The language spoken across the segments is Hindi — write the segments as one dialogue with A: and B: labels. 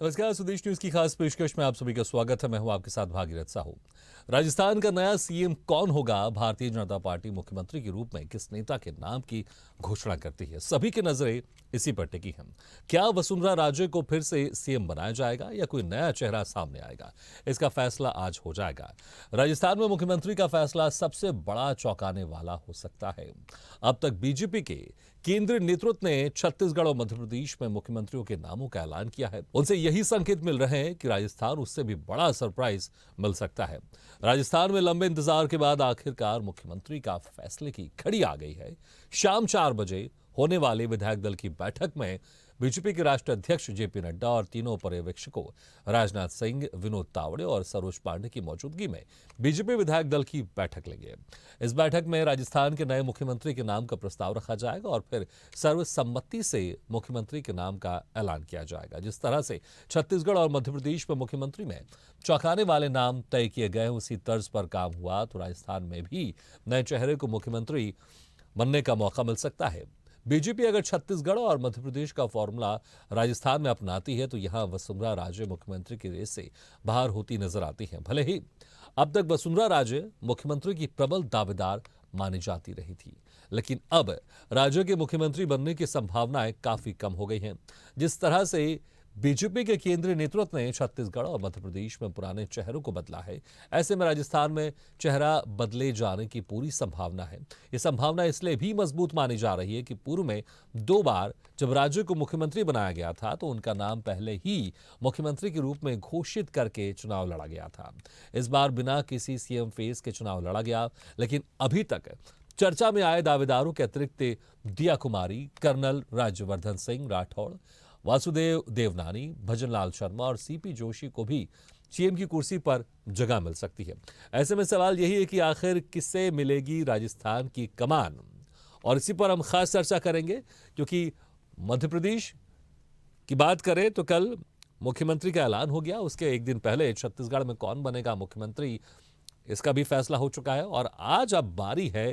A: नमस्कार, स्वदेश न्यूज की खास पेशकश में आप सभी का स्वागत है। मैं हूं आपके साथ भागीरथ साहू। राजस्थान का नया सीएम कौन होगा? भारतीय जनता पार्टी मुख्यमंत्री के रूप में किस नेता के नाम की घोषणा करती है? सभी की नजरें इसी पर टिकी हैं। क्या वसुंधरा राजे को फिर से सीएम बनाया जाएगा या कोई नया चेहरा सामने आएगा? इसका फैसला आज हो जाएगा। राजस्थान में मुख्यमंत्री का फैसला सबसे बड़ा चौंकाने वाला हो सकता है। अब तक बीजेपी के केंद्रीय नेतृत्व ने छत्तीसगढ़ और मध्य प्रदेश में मुख्यमंत्रियों के नामों का ऐलान किया है। उनसे यही संकेत मिल रहे हैं कि राजस्थान उससे भी बड़ा सरप्राइज मिल सकता है। राजस्थान में लंबे इंतजार के बाद आखिरकार मुख्यमंत्री का फैसले की घड़ी आ गई है। शाम 4 बजे होने वाले विधायक दल की बैठक में बीजेपी के राष्ट्रीय अध्यक्ष जेपी नड्डा और तीनों पर्यवेक्षकों राजनाथ सिंह, विनोद तावड़े और सरोज पांडे की मौजूदगी में बीजेपी विधायक दल की बैठक लेंगे। इस बैठक में राजस्थान के नए मुख्यमंत्री के नाम का प्रस्ताव रखा जाएगा और फिर सर्वसम्मति से मुख्यमंत्री के नाम का ऐलान किया जाएगा। जिस तरह से छत्तीसगढ़ और मध्य प्रदेश में मुख्यमंत्री में चौंकाने वाले नाम तय किए गए, उसी तर्ज पर काम हुआ तो राजस्थान में भी नए चेहरे को मुख्यमंत्री बनने का मौका मिल सकता है। बीजेपी अगर छत्तीसगढ़ और मध्य प्रदेश का फॉर्मूला राजस्थान में अपनाती है तो यहां वसुंधरा राजे मुख्यमंत्री की रेस से बाहर होती नजर आती हैं। भले ही अब तक वसुंधरा राजे मुख्यमंत्री की प्रबल दावेदार मानी जाती रही थी, लेकिन अब राज्य के मुख्यमंत्री बनने की संभावनाएं काफी कम हो गई हैं। जिस तरह से बीजेपी के केंद्रीय नेतृत्व ने छत्तीसगढ़ और मध्य प्रदेश में पुराने चेहरों को बदला है, ऐसे में राजस्थान में चेहरा बदले जाने की पूरी संभावना है। यह संभावना इसलिए भी मजबूत मानी जा रही है कि पूर्व में 2 बार जब राज्य को मुख्यमंत्री बनाया गया था तो उनका नाम पहले ही मुख्यमंत्री के रूप में घोषित करके चुनाव लड़ा गया था। इस बार बिना किसी सीएम फेस के चुनाव लड़ा गया, लेकिन अभी तक चर्चा में आए दावेदारों के अतिरिक्त दिया कुमारी, कर्नल राज्यवर्धन सिंह राठौड़, वासुदेव देवनानी, भजनलाल शर्मा और सीपी जोशी को भी सीएम की कुर्सी पर जगह मिल सकती है। ऐसे में सवाल यही है कि आखिर किससे मिलेगी राजस्थान की कमान, और इसी पर हम खास चर्चा करेंगे क्योंकि मध्य प्रदेश की बात करें तो कल मुख्यमंत्री का ऐलान हो गया। उसके एक दिन पहले छत्तीसगढ़ में कौन बनेगा मुख्यमंत्री, इसका भी फैसला हो चुका है। और आज अब बारी है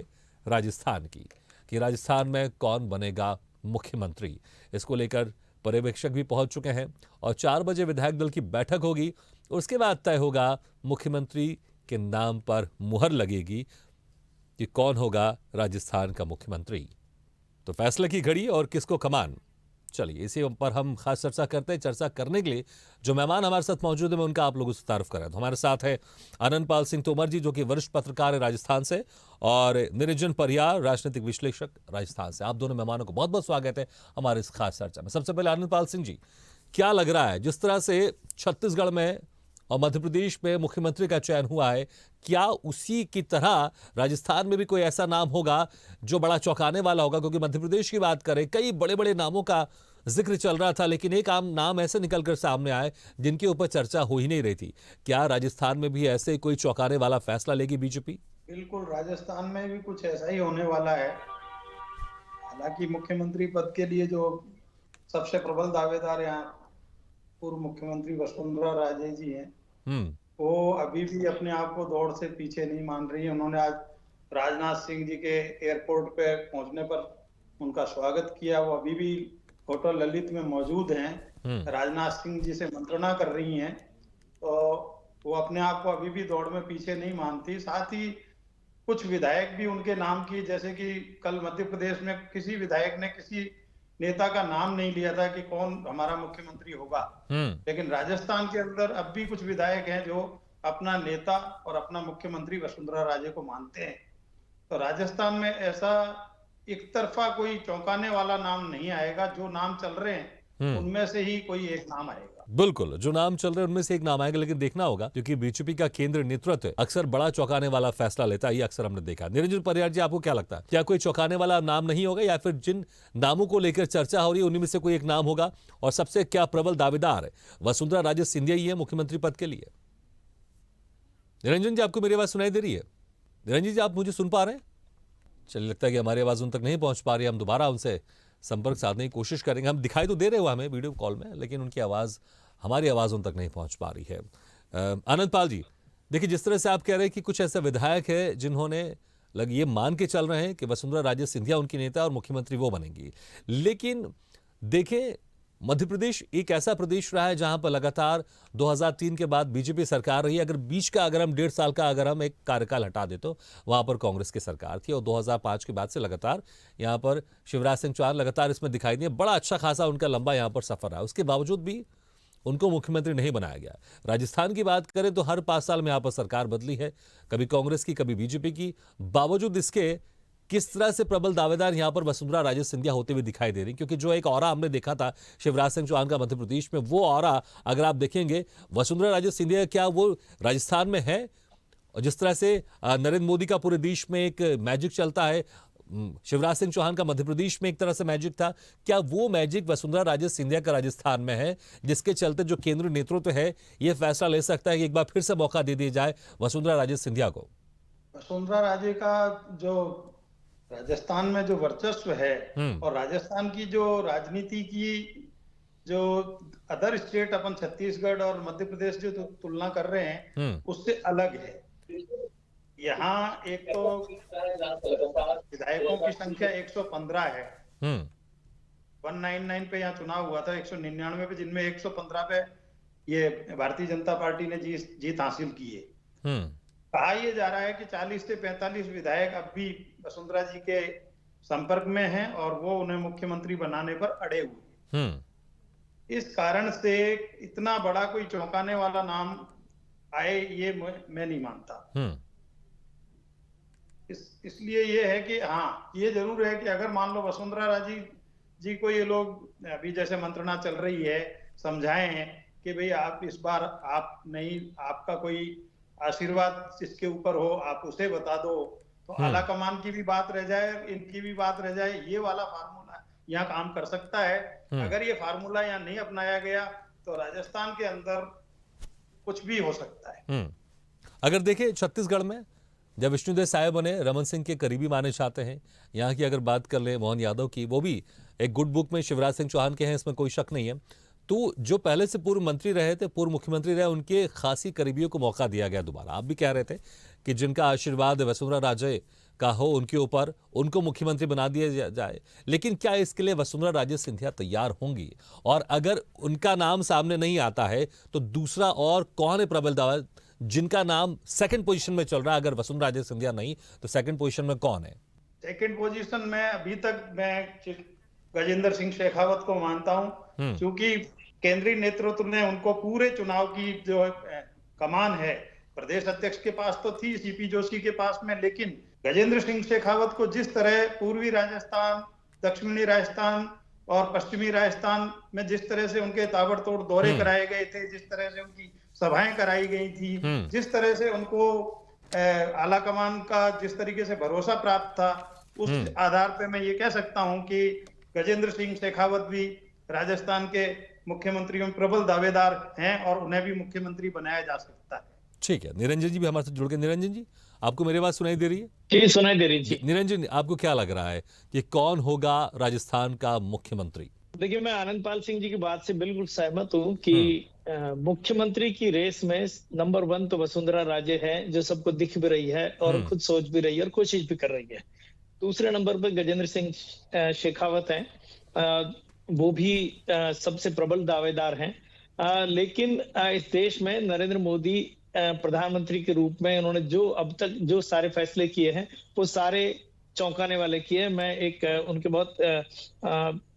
A: राजस्थान की कि राजस्थान में कौन बनेगा मुख्यमंत्री। इसको लेकर पर्यवेक्षक भी पहुंच चुके हैं और 4 बजे विधायक दल की बैठक होगी। उसके बाद तय होगा, मुख्यमंत्री के नाम पर मुहर लगेगी कि कौन होगा राजस्थान का मुख्यमंत्री। तो फैसले की घड़ी और किसको कमान। चलिए इसी पर हम खास चर्चा करते हैं। चर्चा करने के लिए जो मेहमान हमारे साथ मौजूद है मैं उनका आप लोगों से तारुफ करें। तो हमारे साथ है आनंदपाल सिंह तोमर जी, जो कि वरिष्ठ पत्रकार है राजस्थान से, और निरंजन परियार, राजनीतिक विश्लेषक राजस्थान से। आप दोनों मेहमानों को बहुत बहुत स्वागत है हमारे इस खास चर्चा में। सबसे पहले आनंदपाल सिंह जी, क्या लग रहा है जिस तरह से छत्तीसगढ़ में और मध्य प्रदेश में मुख्यमंत्री का चयन हुआ है, क्या उसी की तरह राजस्थान में भी कोई ऐसा नाम होगा जो बड़ा चौंकाने वाला होगा? क्योंकि मध्य प्रदेश की बात करें, कई बड़े बड़े नामों का जिक्र चल रहा था, लेकिन एक आम नाम ऐसे निकलकर सामने आए जिनके ऊपर चर्चा हो ही नहीं रही थी। क्या राजस्थान में भी ऐसे कोई चौंकाने वाला फैसला लेगी बीजेपी?
B: बिल्कुल, राजस्थान में भी कुछ ऐसा ही होने वाला है। हालांकि मुख्यमंत्री पद के लिए जो सबसे प्रबल दावेदार यहाँ पूर्व मुख्यमंत्री वसुंधरा राजे जी हैं, वो अभी भी अपने आप को दौड़ से पीछे नहीं मान रही है। उन्होंने आज राजनाथ सिंह जी के एयरपोर्ट पे पहुंचने पर उनका स्वागत किया। वो अभी भी होटल ललित में मौजूद हैं, राजनाथ सिंह जी से मंत्रणा कर रही हैं। तो वो अपने आप को अभी भी दौड़ में पीछे नहीं मानती। साथ ही कुछ विधायक भी उनके नाम की, जैसे कि कल मध्य प्रदेश में किसी विधायक ने किसी नेता का नाम नहीं लिया था कि कौन हमारा मुख्यमंत्री होगा, लेकिन राजस्थान के अंदर अब भी कुछ विधायक हैं जो अपना नेता और अपना मुख्यमंत्री वसुंधरा राजे को मानते हैं। तो राजस्थान में ऐसा एक तरफा कोई चौंकाने वाला नाम नहीं आएगा। जो नाम चल रहे हैं उनमें से ही कोई एक नाम आएगा।
A: बिल्कुल, जो नाम चल रहे हैं उनमें से एक नाम आएगा, लेकिन देखना होगा क्योंकि बीजेपी का केंद्रीय नेतृत्व अक्सर बड़ा चौंकाने वाला फैसला लेता है। ये अक्सर हमने देखा। निरंजन परियार जी, आपको क्या लगता है, क्या कोई चौंकाने वाला नाम नहीं होगा या फिर जिन नामों को लेकर चर्चा हो रही है उन्हीं में से कोई एक नाम होगा? और सबसे क्या प्रबल दावेदार वसुंधरा राजे सिंधिया ही है मुख्यमंत्री पद के लिए? निरंजन जी, आपको मेरी आवाज सुनाई दे रही है? निरंजन जी, आप मुझे सुन पा रहे हैं? चलिए, लगता है कि हमारी आवाज उन तक नहीं पहुंच पा रही है। हम दोबारा उनसे संपर्क साधने की कोशिश करेंगे। हम दिखाई तो दे रहे हो हमें वीडियो कॉल में, लेकिन उनकी आवाज, हमारी आवाज उन तक नहीं पहुंच पा रही है। आनंदपाल जी, देखिए जिस तरह से आप कह रहे हैं कि कुछ ऐसे विधायक है जिन्होंने ये मान के चल रहे हैं कि वसुंधरा राजे सिंधिया उनकी नेता और मुख्यमंत्री वो बनेंगी, लेकिन देखें मध्य प्रदेश एक ऐसा प्रदेश रहा है जहां पर लगातार 2003 के बाद बीजेपी सरकार रही। अगर बीच का अगर हम 1.5 साल का अगर हम एक कार्यकाल हटा दे तो वहां पर कांग्रेस की सरकार थी और 2005 के बाद से लगातार यहां पर शिवराज सिंह चौहान लगातार इसमें दिखाई दिए। बड़ा अच्छा खासा उनका लंबा यहां पर सफर रहा। उसके बावजूद भी उनको मुख्यमंत्री नहीं बनाया गया। राजस्थान की बात करें तो हर 5 साल में यहां पर सरकार बदली है, कभी कांग्रेस की कभी बीजेपी की। बावजूद इसके किस तरह से प्रबल दावेदार यहां पर वसुंधरा राजे सिंधिया होते हुए दिखाई दे रही, क्योंकि जो एक ऑरा हमने देखा था शिवराज सिंह चौहान का मध्य प्रदेश में, वो ऑरा अगर आप देखेंगे वसुंधरा राजे सिंधिया क्या वो राजस्थान में है? और जिस तरह से नरेंद्र मोदी का पूरे देश में एक मैजिक चलता है, शिवराज सिंह चौहान का मध्य प्रदेश में एक तरह से मैजिक था, क्या वो मैजिक वसुंधरा राजे सिंधिया का राजस्थान में है, जिसके चलते जो केंद्रीय नेतृत्व है ये फैसला ले सकता है कि एक बार फिर से मौका दे दिया जाए वसुंधरा राजे सिंधिया को?
B: वसुंधरा राजे का जो राजस्थान में जो वर्चस्व है
A: हम्म।
B: और राजस्थान की जो राजनीति की जो अदर स्टेट अपन छत्तीसगढ़ और मध्य प्रदेश जो तुलना कर रहे हैं उससे अलग है। यहाँ एक तो विधायकों की संख्या 115 है। 199 पे यहाँ चुनाव हुआ था, 199 पे, जिनमें 115 पे ये भारतीय जनता पार्टी ने जीत हासिल की है। कहा यह जा रहा है कि 40 से 45 विधायक अब भी वसुंधरा जी के संपर्क में हैं और वो उन्हें मुख्यमंत्री बनाने पर अड़े हुए। इस कारण से इतना बड़ा कोई चौंकाने वाला नाम आए ये मैं नहीं मानता। इसलिए ये है कि हाँ, ये जरूर है कि अगर मान लो वसुंधरा राजे जी को ये लोग अभी जैसे मंत्रणा चल रही है समझाए हैं कि भाई आप इस बार आप नहीं, आपका कोई आशीर्वाद जिसके ऊपर हो आप उसे बता दो, तो आला कमान की भी बात रह जाए, इनकी भी बात रह जाए, ये वाला फार्मूला यहाँ काम कर सकता है। अगर ये फार्मूला यहाँ नहीं अपनाया गया तो राजस्थान के अंदर कुछ भी हो सकता है।
A: अगर देखें छत्तीसगढ़ में जब विष्णुदेव साय बने, रमन सिंह के करीबी माने जाते हैं। यहाँ की अगर बात कर ले मोहन यादव की, वो भी एक गुड बुक में शिवराज सिंह चौहान के हैं, इसमें कोई शक नहीं है। तो जो पहले से पूर्व मंत्री रहे थे, पूर्व मुख्यमंत्री रहे, उनके खासी करीबियों को मौका दिया गया दोबारा। आप भी कह रहे थे कि जिनका आशीर्वाद वसुंधरा राजे का हो उनके ऊपर, उनको मुख्यमंत्री बना दिया जाए। लेकिन क्या इसके लिए वसुंधरा राजे सिंधिया तैयार होंगी? और अगर उनका नाम सामने नहीं आता है तो दूसरा और कौन है प्रबल दावा जिनका नाम सेकंड पोजीशन में चल रहा है? अगर वसुंधरा राजे सिंधिया नहीं तो सेकंड पोजीशन में कौन है?
B: सेकंड पोजीशन में अभी तक मैं गजेंद्र सिंह शेखावत को मानता हूं, क्योंकि केंद्रीय नेतृत्व ने उनको पूरे चुनाव की जो कमान है प्रदेश अध्यक्ष के पास तो थी, सीपी जोशी के पास में, लेकिन गजेंद्र सिंह शेखावत को जिस तरह पूर्वी राजस्थान, दक्षिणी राजस्थान और पश्चिमी राजस्थान में जिस तरह से उनके ताबड़तोड़ दौरे कराए गए थे, जिस तरह से उनकी सभाएं कराई गई थी, जिस तरह से उनको आला कमान का जिस तरीके से भरोसा प्राप्त था, उस आधार पे मैं ये कह सकता हूं कि गजेंद्र सिंह शेखावत भी राजस्थान के मुख्यमंत्रियों में प्रबल दावेदार हैं और उन्हें भी मुख्यमंत्री बनाया जा सकता है।
A: ठीक है, निरंजन जी भी हमारे साथ जुड़ गए। निरंजन जी, आपको मेरी बात सुनाई दे रही है?
C: जी, सुनाई दे रही जी।
A: निरंजन, आपको क्या लग रहा है कि कौन होगा राजस्थान का मुख्यमंत्री?
C: देखिए, मैं आनंदपाल सिंह जी की बात से बिल्कुल सहमत हूँ कि मुख्यमंत्री की रेस में नंबर 1 तो वसुंधरा राजे है, जो सबको दिख भी रही है और खुद सोच भी रही है और कोशिश भी कर रही है। दूसरे नंबर पर गजेंद्र सिंह शेखावत हैं, वो भी सबसे प्रबल दावेदार हैं। लेकिन इस देश में नरेंद्र मोदी प्रधानमंत्री के रूप में उन्होंने जो अब तक जो सारे फैसले किए हैं वो सारे चौंकाने वाले किए। मैं एक उनके बहुत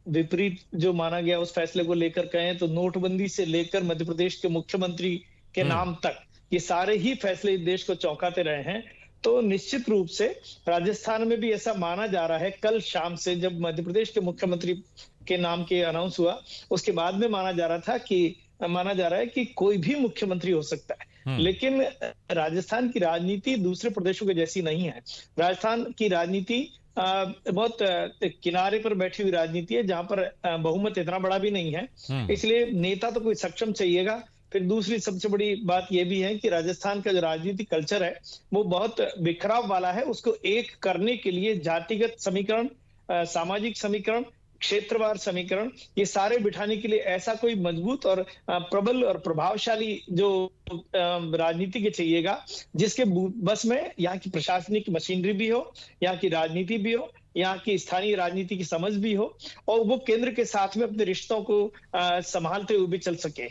C: विपरीत जो माना गया उस फैसले को लेकर कहें तो नोटबंदी से लेकर मध्य प्रदेश के मुख्यमंत्री के नाम तक ये सारे ही फैसले देश को चौंकाते रहे हैं। तो निश्चित रूप से राजस्थान में भी ऐसा माना जा रहा है। कल शाम से जब मध्य प्रदेश के मुख्यमंत्री के नाम के अनाउंस हुआ उसके बाद में माना जा रहा है कि कोई भी मुख्यमंत्री हो सकता है। लेकिन राजस्थान की राजनीति दूसरे प्रदेशों के जैसी नहीं है। राजस्थान की राजनीति बहुत किनारे पर बैठी हुई राजनीति है, जहां पर बहुमत इतना बड़ा भी नहीं है। इसलिए नेता तो कोई सक्षम चाहिएगा। फिर दूसरी सबसे बड़ी बात यह भी है कि राजस्थान का जो राजनीतिक कल्चर है वो बहुत बिखराव वाला है। उसको एक करने के लिए जातिगत समीकरण, सामाजिक समीकरण, क्षेत्रवार समीकरण, ये सारे बिठाने के लिए ऐसा कोई मजबूत और प्रबल और प्रभावशाली जो राजनीति के चाहिएगा, जिसके बस में यहाँ की प्रशासनिक मशीनरी भी हो, यहाँ की राजनीति भी हो, यहाँ की स्थानीय राजनीति की समझ भी हो और वो केंद्र के साथ में अपने रिश्तों को संभालते हुए भी चल सके।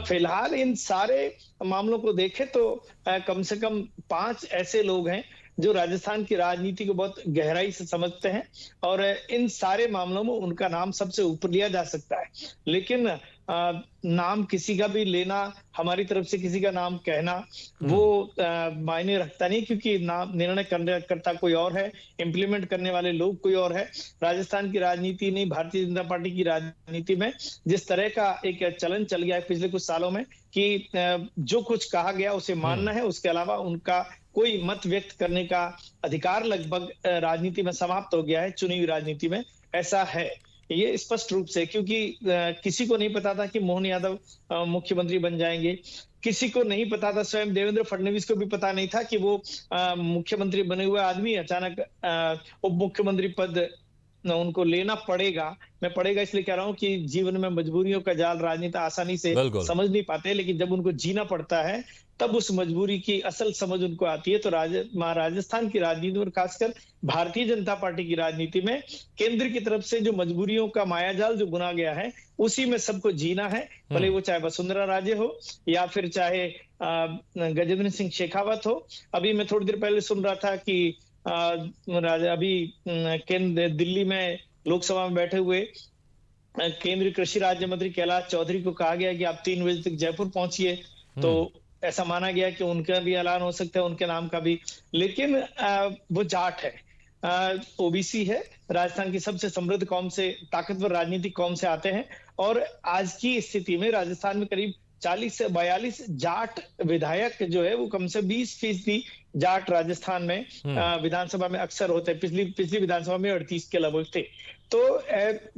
C: फिलहाल इन सारे मामलों को देखें तो कम से कम 5 ऐसे लोग हैं जो राजस्थान की राजनीति को बहुत गहराई से समझते हैं और इन सारे मामलों में उनका नाम सबसे ऊपर लिया जा सकता है। लेकिन नाम किसी का भी लेना, हमारी तरफ से किसी का नाम कहना वो मायने रखता नहीं, क्योंकि नाम निर्णय करता कोई और है, इम्प्लीमेंट करने वाले लोग कोई और है। राजस्थान की राजनीति नहीं, भारतीय जनता पार्टी की राजनीति में जिस तरह का एक चलन चल गया है पिछले कुछ सालों में कि जो कुछ कहा गया उसे मानना है, उसके अलावा उनका कोई मत व्यक्त करने का अधिकार लगभग राजनीति में समाप्त हो गया है, चुनी हुई राजनीति में ऐसा है। ये स्पष्ट रूप से, क्योंकि किसी को नहीं पता था कि मोहन यादव मुख्यमंत्री बन जाएंगे, किसी को नहीं पता था, स्वयं देवेंद्र फडणवीस को भी पता नहीं था कि वो मुख्यमंत्री बने हुए आदमी अचानक उप मुख्यमंत्री पद उनको लेना पड़ेगा। मैं पड़ेगा इसलिए कह रहा हूं कि जीवन में मजबूरियों का जाल राजनीति आसानी से समझ नहीं पाते, लेकिन जब उनको जीना पड़ता है तब उस मजबूरी की असल समझ उनको आती है। तो राजस्थान की राजनीति और खासकर भारतीय जनता पार्टी की राजनीति में केंद्र की तरफ से जो मजबूरियों का मायाजाल जो बुना गया है उसी में सबको जीना है, भले वो चाहे वसुंधरा राजे हो या फिर चाहे गजेंद्र सिंह शेखावत हो। अभी मैं थोड़ी देर पहले सुन रहा था कि अभी केंद्र दिल्ली में लोकसभा में बैठे हुए केंद्रीय कृषि राज्य मंत्री कैलाश चौधरी को कहा गया कि आप 3 बजे तक जयपुर पहुंचिए, तो ऐसा माना गया कि उनका भी ऐलान हो सकता है, उनके नाम का भी। लेकिन वो जाट है, ओबीसी है, राजस्थान की सबसे समृद्ध कौम से, ताकतवर राजनीतिक कौम से आते हैं और आज की स्थिति में राजस्थान में करीब 40 से 42 जाट विधायक जो है वो कम से 20% जाट राजस्थान में विधानसभा में अक्सर होते हैं। पिछली विधानसभा में 38 के लगभग थे। तो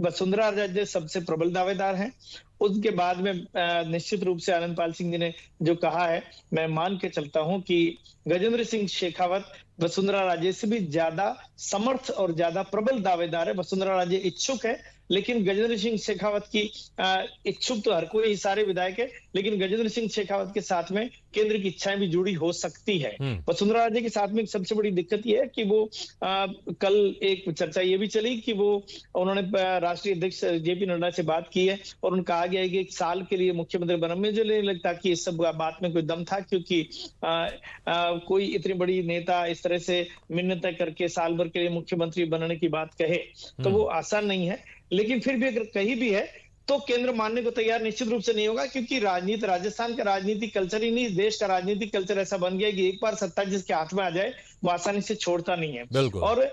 C: वसुंधरा राजे सबसे प्रबल दावेदार हैं। उसके बाद में निश्चित रूप से आनंदपाल सिंह जी ने जो कहा है, मैं मान के चलता हूं कि गजेंद्र सिंह शेखावत वसुंधरा राजे से भी ज्यादा समर्थ और ज्यादा प्रबल दावेदार है। वसुंधरा राजे इच्छुक है, लेकिन गजेंद्र सिंह शेखावत की इच्छुक तो हर कोई, सारे विधायक है, लेकिन गजेंद्र सिंह शेखावत के साथ में केंद्र की इच्छाएं भी जुड़ी हो सकती है। वसुंधरा राजे के साथ में सबसे बड़ी दिक्कत यह है कि वो कल एक चर्चा ये भी चली कि वो उन्होंने राष्ट्रीय अध्यक्ष जेपी नड्डा से बात की है और उनका कहा गया है कि 1 साल के लिए मुख्यमंत्री बनने में मुझे नहीं लगता कि इस सब बात में कोई दम था, क्योंकि कोई इतनी बड़ी नेता इस तरह से मिन्नतें करके साल भर के लिए मुख्यमंत्री बनने की बात कहे तो वो आसान नहीं है। लेकिन फिर भी अगर कहीं भी है तो केंद्र मानने को तैयार निश्चित रूप से नहीं होगा, क्योंकि राजनीति, राजस्थान का राजनीतिक कल्चर ही नहीं, देश का राजनीतिक कल्चर ऐसा बन गया कि एक बार सत्ता जिसके हाथ में आ जाए वो आसानी से छोड़ता नहीं है। और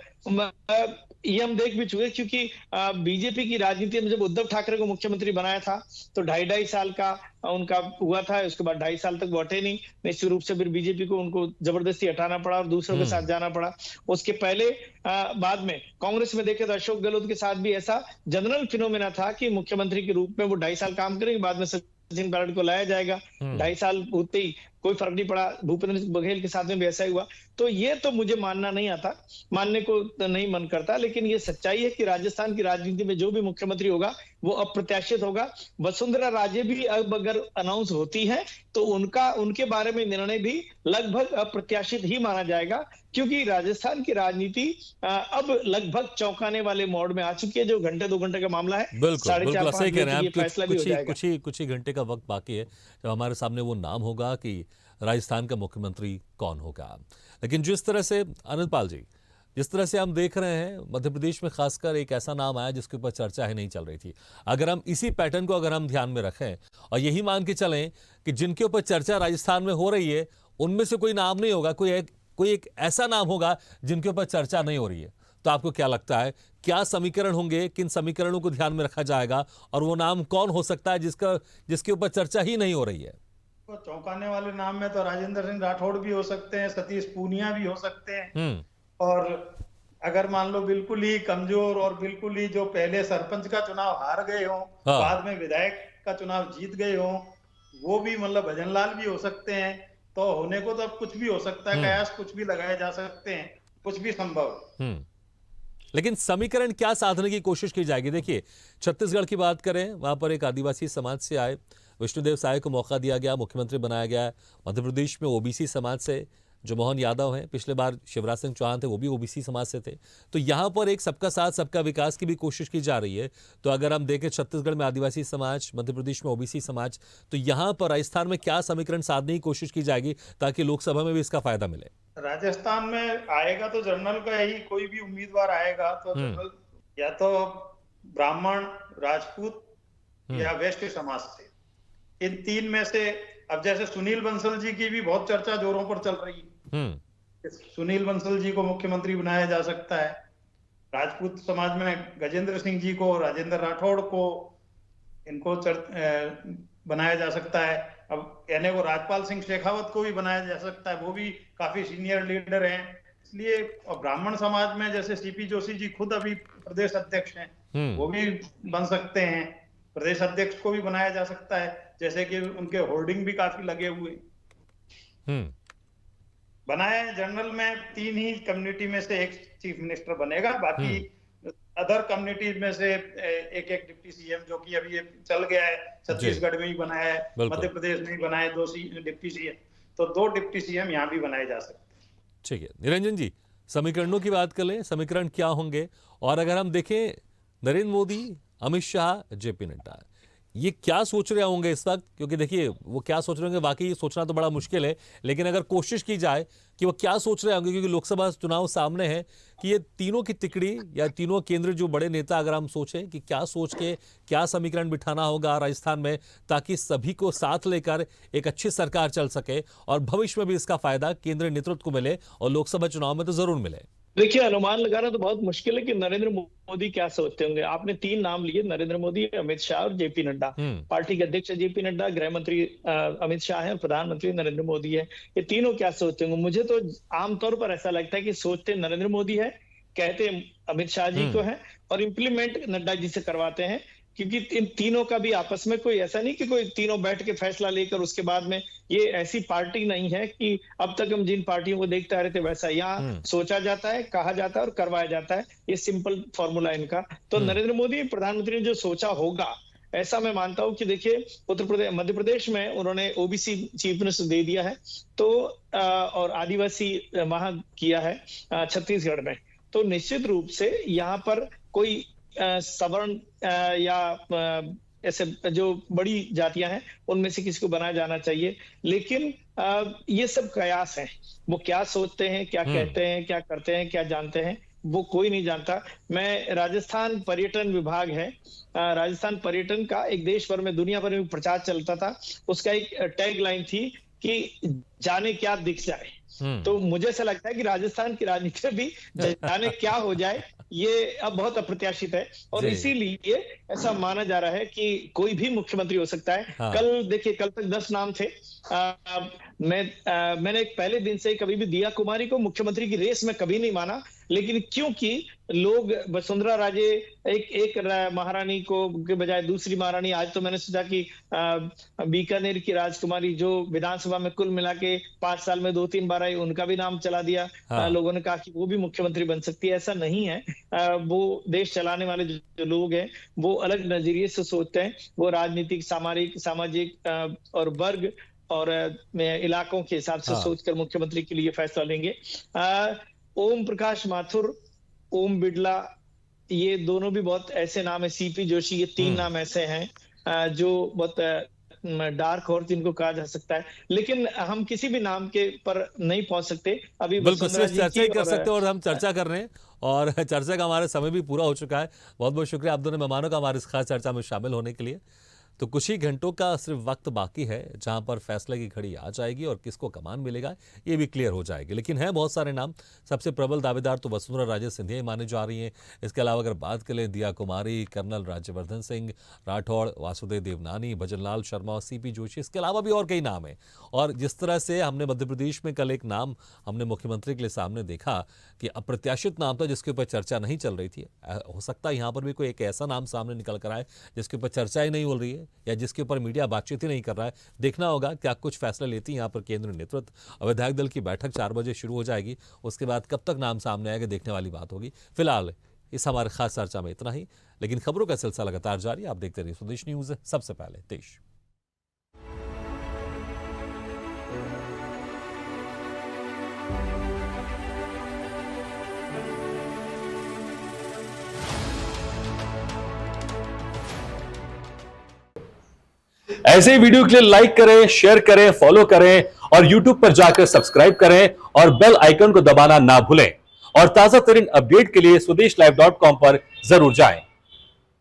C: ये हम देख भी चुके, क्योंकि बीजेपी की राजनीति में जब उद्धव ठाकरे को मुख्यमंत्री बनाया था तो 2.5 साल का उनका हुआ था, उसके बाद 2.5 साल तक वो हटे नहीं। निश्चित रूप से फिर बीजेपी को उनको जबरदस्ती हटाना पड़ा और दूसरों के साथ जाना पड़ा। उसके पहले बाद में कांग्रेस में देखे तो अशोक गहलोत के साथ भी ऐसा जनरल फिनोमेना था कि मुख्यमंत्री के रूप में वो 2.5 साल काम करेंगे, बाद में सचिन पायलट को लाया जाएगा। 2.5 साल होते ही कोई फर्क नहीं पड़ा। भूपेंद्र बघेल के साथ में भी ऐसा ही हुआ। तो ये तो मुझे मानना नहीं आता, मानने को तो नहीं मन करता, लेकिन ये सच्चाई है कि राजस्थान की राजनीति में जो भी मुख्यमंत्री होगा वो अप्रत्याशित होगा। वसुंधरा राजे भी अब अगर अनाउंस होती है तो उनके बारे में निर्णय भी लगभग अप्रत्याशित ही माना जाएगा, क्योंकि राजस्थान की राजनीति अब लगभग चौंकाने वाले मोड में आ चुकी है। जो घंटे 2 घंटे का मामला है, 4.5-5 घंटे फैसला भी हो जाएगा।
A: कुछ ही घंटे का वक्त बाकी है जब हमारे सामने वो नाम होगा कि राजस्थान का मुख्यमंत्री कौन होगा। लेकिन जिस तरह से आनंदपाल जी, जिस तरह से हम देख रहे हैं मध्य प्रदेश में खासकर एक ऐसा नाम आया जिसके ऊपर चर्चा ही नहीं चल रही थी। अगर हम इसी पैटर्न को अगर हम ध्यान में रखें और यही मान के चलें कि जिनके ऊपर चर्चा राजस्थान में हो रही है उनमें से कोई नाम नहीं होगा, कोई एक ऐसा नाम होगा जिनके ऊपर चर्चा नहीं हो रही है, तो आपको क्या लगता है क्या समीकरण होंगे, किन समीकरणों को ध्यान में रखा जाएगा और वो नाम कौन हो सकता है जिसके ऊपर चर्चा ही नहीं हो रही है?
B: तो चौंकाने वाले नाम में तो राजेंद्र सिंह राठौड़ भी हो सकते हैं, सतीश पूनिया भी हो सकते हैं, और अगर मान लो बिल्कुल ही कमजोर और बिल्कुल ही जो पहले सरपंच का चुनाव हार गए हो, बाद में विधायक का चुनाव जीत गए हो, वो भी मतलब भजनलाल भी हो सकते हैं। तो होने को तो अब कुछ भी हो सकता है, कयास कुछ भी लगाए जा सकते हैं, कुछ भी संभव।
A: लेकिन समीकरण क्या साधने की कोशिश की जाएगी? देखिए, छत्तीसगढ़ की बात करें, वहां पर एक आदिवासी समाज से आए विष्णुदेव साय को मौका दिया गया, मुख्यमंत्री बनाया गया। मध्य प्रदेश में ओबीसी समाज से जो मोहन यादव हैं, पिछले बार शिवराज सिंह चौहान थे, वो भी ओबीसी समाज से थे। तो यहाँ पर एक सबका साथ सबका विकास की भी कोशिश की जा रही है। तो अगर हम देखें छत्तीसगढ़ में आदिवासी समाज, मध्य प्रदेश में ओबीसी समाज, तो यहाँ पर राजस्थान में क्या समीकरण साधने की कोशिश की जाएगी ताकि लोकसभा में भी इसका फायदा मिले?
B: राजस्थान में आएगा तो जनरल का ही कोई भी उम्मीदवार आएगा तो जनरल या तो ब्राह्मण, राजपूत या वेस्ट समाज से, इन तीन में से। अब जैसे सुनील बंसल जी की भी बहुत चर्चा जोरों पर चल रही है, सुनील बंसल जी को मुख्यमंत्री बनाया जा सकता है। राजपूत समाज में गजेंद्र सिंह जी को, राजेंद्र राठौड़ को, इनको बनाया जा सकता है। अब यानी वो राजपाल सिंह शेखावत को भी बनाया जा सकता है, वो भी काफी सीनियर लीडर हैं। इसलिए ब्राह्मण समाज में जैसे सीपी जोशी जी खुद अभी प्रदेश अध्यक्ष हैं, वो भी बन सकते हैं। प्रदेश अध्यक्ष को भी बनाया जा सकता है, जैसे कि उनके होर्डिंग भी काफी लगे हुए बनाए। जनरल में तीन ही कम्युनिटी में से एक चीफ मिनिस्टर बनेगा, बाकी अदर कम्युनिटीज में से एक एक डिप्टी सीएम, जो कि अभी चल गया है, छत्तीसगढ़ में ही बनाया है, मध्य प्रदेश में ही बनाया है 2 डिप्टी सीएम, तो 2 डिप्टी सीएम यहाँ भी बनाए जा सकते हैं।
A: ठीक है निरंजन जी, समीकरणों की बात कर लें, समीकरण क्या होंगे? और अगर हम देखें नरेंद्र मोदी, अमित शाह, जेपी नड्डा, ये क्या सोच रहे होंगे इस वक्त? क्योंकि देखिए वो क्या सोच रहे होंगे वाकई ये सोचना तो बड़ा मुश्किल है, लेकिन अगर कोशिश की जाए कि वो क्या सोच रहे होंगे, क्योंकि लोकसभा चुनाव सामने है, कि ये तीनों की तिकड़ी या तीनों केंद्र जो बड़े नेता, अगर हम सोचें कि क्या सोच के क्या समीकरण बिठाना होगा राजस्थान में ताकि सभी को साथ लेकर एक अच्छी सरकार चल सके और भविष्य में भी इसका फायदा केंद्रीय नेतृत्व को मिले और लोकसभा चुनाव में तो जरूर मिले।
C: देखिए, अनुमान लगाना तो बहुत मुश्किल है कि नरेंद्र मोदी क्या सोचते होंगे। आपने 3 नाम लिए, नरेंद्र मोदी, अमित शाह और जेपी नड्डा। पार्टी के अध्यक्ष जेपी नड्डा, गृह मंत्री अमित शाह है और प्रधानमंत्री नरेंद्र मोदी है। ये तीनों क्या सोचते होंगे? मुझे तो आमतौर पर ऐसा लगता है कि सोचते नरेंद्र मोदी है, कहते अमित शाह जी को है और इम्प्लीमेंट नड्डा जी से करवाते हैं। क्योंकि इन तीनों का भी आपस में कोई ऐसा नहीं कि कोई तीनों बैठ के फैसला लेकर उसके बाद में, ये ऐसी पार्टी नहीं है कि अब तक हम जिन पार्टियों को देखते आ रहे थे वैसा। यहाँ सोचा जाता है, कहा जाता है और करवाया जाता है। ये सिंपल फॉर्मूला इनका। तो नरेंद्र मोदी प्रधानमंत्री ने जो सोचा होगा, ऐसा मैं मानता हूं कि देखिए उत्तर प्रदेश, मध्य प्रदेश में उन्होंने ओबीसी चीफ मिनिस्टर दे दिया है, तो और आदिवासी वहां किया है छत्तीसगढ़ में, तो निश्चित रूप से यहाँ पर कोई सवर्ण या ऐसे जो बड़ी जातियां हैं उनमें से किसी को बनाया जाना चाहिए। लेकिन ये सब कयास हैं। वो क्या सोचते हैं, क्या कहते हैं, क्या करते हैं, क्या जानते हैं, वो कोई नहीं जानता। मैं राजस्थान पर्यटन विभाग है, राजस्थान पर्यटन का एक देश भर में, दुनिया भर में प्रचार चलता था। उसका एक टैग लाइन थी कि जाने क्या दिख जाए। तो मुझे ऐसा लगता है कि राजस्थान की राजनीति में भी जाने क्या हो जाए, ये अब बहुत अप्रत्याशित है और इसीलिए ऐसा माना जा रहा है कि कोई भी मुख्यमंत्री हो सकता है। कल देखिए, कल तक 10 नाम थे। मैंने पहले दिन से कभी भी दिया कुमारी को मुख्यमंत्री की रेस में कभी नहीं माना, लेकिन क्योंकि लोग वसुंधरा राजे एक महारानी को के बजाय दूसरी महारानी, आज तो मैंने सोचा कि बीकानेर की राजकुमारी जो विधानसभा में कुल मिला के 5 साल में 2-3 बार आई, उनका भी नाम चला दिया। लोगों ने कहा कि वो भी मुख्यमंत्री बन सकती है। ऐसा नहीं है। वो देश चलाने वाले जो लोग हैं वो अलग नजरिए से सोचते हैं। वो राजनीतिक, सामाजिक और वर्ग और इलाकों के हिसाब से सोचकर मुख्यमंत्री के लिए फैसला लेंगे। ओम प्रकाश माथुर, ओम बिड़ला, ये दोनों भी बहुत ऐसे नाम है, सीपी जोशी, ये 3 नाम ऐसे हैं जो बहुत डार्क हॉर्स जिनको कहा जा सकता है। लेकिन हम किसी भी नाम के पर नहीं पहुंच सकते अभी।
A: बिल्कुल, सिर्फ चर्चा ही कर सकते हैं और हम चर्चा कर रहे हैं और चर्चा का हमारा समय भी पूरा हो चुका है। बहुत बहुत शुक्रिया आप दोनों मेहमानों का हमारे इस खास चर्चा में शामिल होने के लिए। तो कुछ ही घंटों का सिर्फ वक्त बाकी है जहां पर फैसले की घड़ी आ जाएगी और किसको कमान मिलेगा ये भी क्लियर हो जाएगी। लेकिन हैं बहुत सारे नाम। सबसे प्रबल दावेदार तो वसुंधरा राजे सिंधिया माने जा रही हैं। इसके अलावा अगर बात करें दिया कुमारी, कर्नल राज्यवर्धन सिंह राठौड़, वासुदेव देवनानी, भजनलाल शर्मा और सीपी जोशी, इसके अलावा भी और कई नाम हैं। और जिस तरह से हमने मध्य प्रदेश में कल एक नाम हमने मुख्यमंत्री के लिए सामने देखा कि अप्रत्याशित नाम था जिसके ऊपर चर्चा नहीं चल रही थी, हो सकता है यहाँ पर भी कोई एक ऐसा नाम सामने निकल कर आए जिसके ऊपर चर्चा ही नहीं हो रही है या जिसके ऊपर मीडिया बातचीत ही नहीं कर रहा है। देखना होगा क्या कुछ फैसले लेती है यहाँ पर केंद्रीय नेतृत्व। विधायक दल की बैठक 4 बजे शुरू हो जाएगी, उसके बाद कब तक नाम सामने आएगा देखने वाली बात होगी। फिलहाल इस हमारे खास चर्चा में इतना ही, लेकिन खबरों का सिलसिला लगातार जारी। आप देखते रहिए स्वदेश न्यूज, सबसे पहले देश।
D: ऐसे ही वीडियो के लिए लाइक करें, शेयर करें, फॉलो करें और YouTube पर जाकर सब्सक्राइब करें और बेल आइकन को दबाना ना भूलें। और ताजा तरीन अपडेट के लिए स्वदेशलाइव.com पर जरूर जाएं।